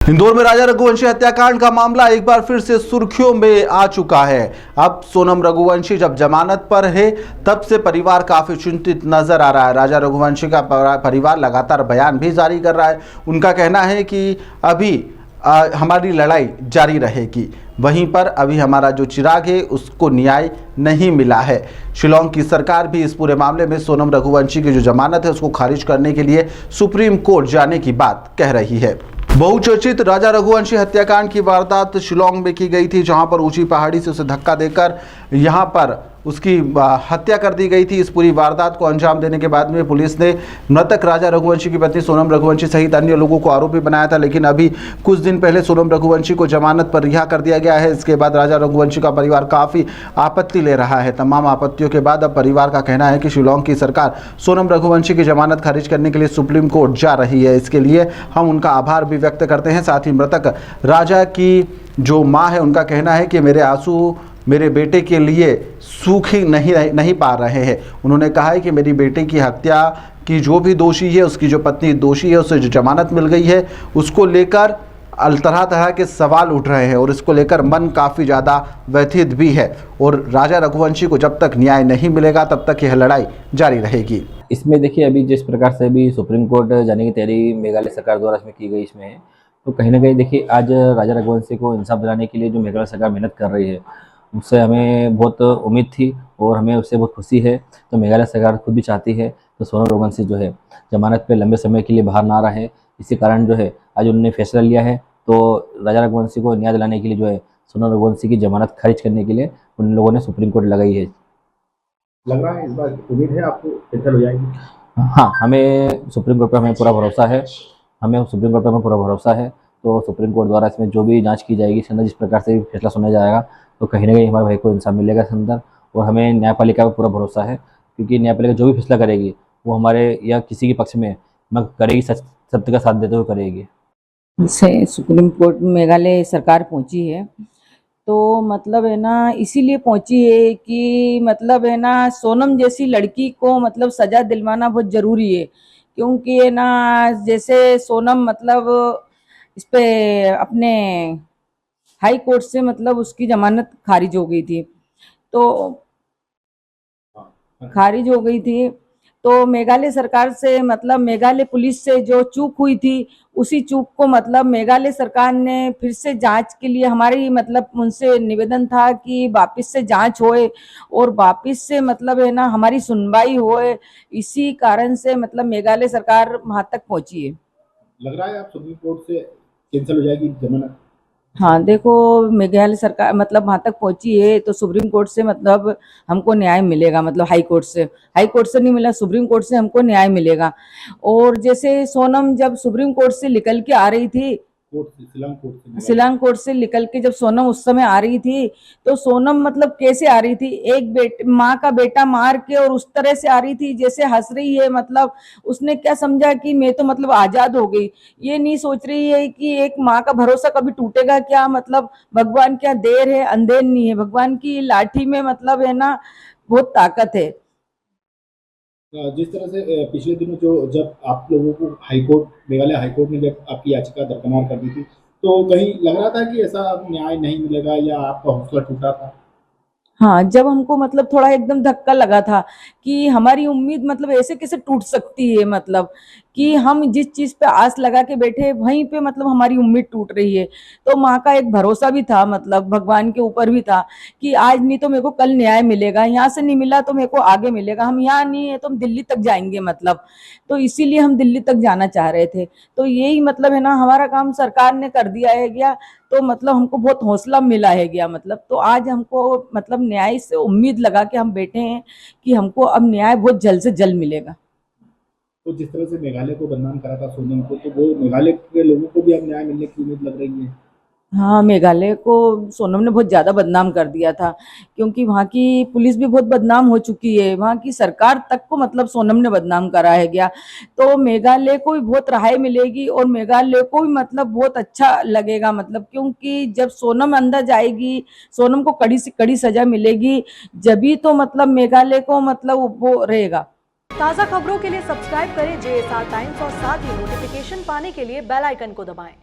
इंदौर में राजा रघुवंशी हत्याकांड का मामला एक बार फिर से सुर्खियों में आ चुका है। अब सोनम रघुवंशी जब जमानत पर है तब से परिवार काफी चिंतित नजर आ रहा है। राजा रघुवंशी का परिवार लगातार बयान भी जारी कर रहा है। उनका कहना है कि अभी हमारी लड़ाई जारी रहेगी। वहीं पर अभी हमारा जो चिराग है उसको न्याय नहीं मिला है। शिलांग की सरकार भी इस पूरे मामले में सोनम रघुवंशी की जो जमानत है उसको खारिज करने के लिए सुप्रीम कोर्ट जाने की बात कह रही है। बहुचर्चित राजा रघुवंशी हत्याकांड की वारदात शिलांग में की गई थी, जहां पर ऊंची पहाड़ी से उसे धक्का देकर यहां पर उसकी हत्या कर दी गई थी। इस पूरी वारदात को अंजाम देने के बाद में पुलिस ने मृतक राजा रघुवंशी की पत्नी सोनम रघुवंशी सहित अन्य लोगों को आरोपी बनाया था, लेकिन अभी कुछ दिन पहले सोनम रघुवंशी को जमानत पर रिहा कर दिया गया है। इसके बाद राजा रघुवंशी का परिवार काफ़ी आपत्ति ले रहा है। तमाम आपत्तियों के बाद अब परिवार का कहना है कि शिलांग की सरकार सोनम रघुवंशी की जमानत खारिज करने के लिए सुप्रीम कोर्ट जा रही है। इसके लिए हम उनका आभार भी व्यक्त करते हैं। साथ ही मृतक राजा की जो माँ है उनका कहना है कि मेरे आंसू मेरे बेटे के लिए सूख ही नहीं पा रहे हैं। उन्होंने कहा है कि मेरी बेटे की हत्या की जो भी दोषी है, उसकी जो पत्नी दोषी है, उसे जो जमानत मिल गई है उसको लेकर तरह तरह के सवाल उठ रहे हैं और इसको लेकर मन काफ़ी ज़्यादा व्यथित भी है। और राजा रघुवंशी को जब तक न्याय नहीं मिलेगा तब तक यह लड़ाई जारी रहेगी। इसमें देखिए, अभी जिस प्रकार से अभी सुप्रीम कोर्ट जाने की तैयारी मेघालय सरकार द्वारा इसमें की गई इसमें है, तो कहीं ना कहीं देखिए आज राजा रघुवंशी को इंसाफ दिलाने के लिए जो मेघालय सरकार मेहनत कर रही है उससे हमें बहुत उम्मीद थी और हमें उससे बहुत खुशी है। तो मेघालय सरकार खुद भी चाहती है तो सोनम रघुवंशी जो है जमानत पे लंबे समय के लिए बाहर ना रहे। इसी कारण जो है आज उन्होंने फैसला लिया है। तो राजा रघुवंशी को न्याय दिलाने के लिए जो है सोनम रघुवंशी की जमानत खारिज करने के लिए उन लोगों ने सुप्रीम कोर्ट लगाई है। लग रहा है इस बार उम्मीद है आपको फैसला हो जाएगी? हाँ, हमें सुप्रीम कोर्ट पर हमें पूरा भरोसा है। तो सुप्रीम कोर्ट द्वारा इसमें जो भी जांच की जाएगी, इसके अंदर जिस प्रकार से फैसला सुना जाएगा तो कहीं ना कहीं हमारे भाई को इंसाफ मिलेगा इसके अंदर। और हमें न्यायपालिका पर पूरा भरोसा है, क्योंकि न्यायपालिका जो भी फैसला करेगी वो हमारे या किसी के पक्ष में करेगी, सत्य का साथ देते हुए करेगी। से सुप्रीम कोर्ट मेघालय सरकार पहुंची है तो मतलब है ना, इसीलिए पहुंची है कि मतलब है ना सोनम जैसी लड़की को मतलब सजा दिलवाना बहुत ज़रूरी है। क्योंकि है ना जैसे सोनम मतलब इस पे अपने हाई कोर्ट से मतलब उसकी जमानत खारिज हो गई थी, तो मेघालय सरकार से मतलब मेघालय पुलिस से जो चूक हुई थी उसी चूक को मतलब मेघालय सरकार ने फिर से जांच के लिए हमारी मतलब उनसे निवेदन था कि वापस से जांच होए और वापस से मतलब है ना हमारी सुनवाई होए। इसी कारण से मतलब मेघालय सरकार वहां तक पहुंची है। लग रहा है आप सुप्रीम कोर्ट से कैंसिल हो जाएगी जमानत? हाँ, देखो मेघालय सरकार मतलब वहां तक पहुंची है तो सुप्रीम कोर्ट से मतलब हमको न्याय मिलेगा। मतलब हाई कोर्ट से नहीं मिला, सुप्रीम कोर्ट से हमको न्याय मिलेगा। और जैसे सोनम जब सुप्रीम कोर्ट से निकल के आ रही थी, शिलांग कोर्ट से निकल के जब सोनम उस समय आ रही थी तो सोनम मतलब कैसे आ रही थी, एक माँ का बेटा मार के और उस तरह से आ रही थी जैसे हंस रही है। मतलब उसने क्या समझा कि मैं तो मतलब आजाद हो गई। ये नहीं सोच रही है कि एक माँ का भरोसा कभी टूटेगा क्या। मतलब भगवान क्या देर है अंधेर नहीं है, भगवान की लाठी में मतलब है ना बहुत ताकत है। जिस तरह से पिछले दिनों जब आप लोगों को मेघालय हाईकोर्ट ने जब आपकी याचिका दरकिनार कर दी थी तो कहीं लग रहा था कि ऐसा न्याय नहीं मिलेगा या आपका हौसला टूटा था? हाँ, जब हमको मतलब थोड़ा एकदम धक्का लगा था कि हमारी उम्मीद मतलब ऐसे कैसे टूट सकती है। मतलब कि हम जिस चीज पे आस लगा के बैठे वहीं पे मतलब हमारी उम्मीद टूट रही है। तो माँ का एक भरोसा भी था, मतलब भगवान के ऊपर भी था कि आज नहीं तो मेरे को कल न्याय मिलेगा, यहाँ से नहीं मिला तो मेरे को आगे मिलेगा, हम यहाँ नहीं है तो हम दिल्ली तक जाएंगे। मतलब तो इसीलिए हम दिल्ली तक जाना चाह रहे थे। तो यही मतलब है ना हमारा काम सरकार ने कर दिया है गया, तो मतलब हमको बहुत हौसला मिला है गया। मतलब तो आज हमको मतलब न्याय से उम्मीद लगा के हम बैठे हैं कि हमको अब न्याय बहुत जल्द से जल्द मिलेगा। तो जिस तरह से मेघालय को बदनाम करा था सोनम को, तो वो मेघालय के लोगों को भी अब न्याय मिलने की उम्मीद लग रही है? हाँ, मेघालय को सोनम ने बहुत ज़्यादा बदनाम कर दिया था, क्योंकि वहाँ की पुलिस भी बहुत बदनाम हो चुकी है, वहाँ की सरकार तक को मतलब सोनम ने बदनाम करा है गया। तो मेघालय को भी बहुत राहत मिलेगी और मेघालय को भी मतलब बहुत अच्छा लगेगा। मतलब क्योंकि जब सोनम अंदर जाएगी, सोनम को कड़ी से कड़ी सजा मिलेगी, जभी तो मतलब मेघालय को मतलब वो रहेगा। ताज़ा खबरों के लिए सब्सक्राइब करें JSR टाइम्स और साथ ही नोटिफिकेशन पाने के लिए बेल आइकन को दबाएं।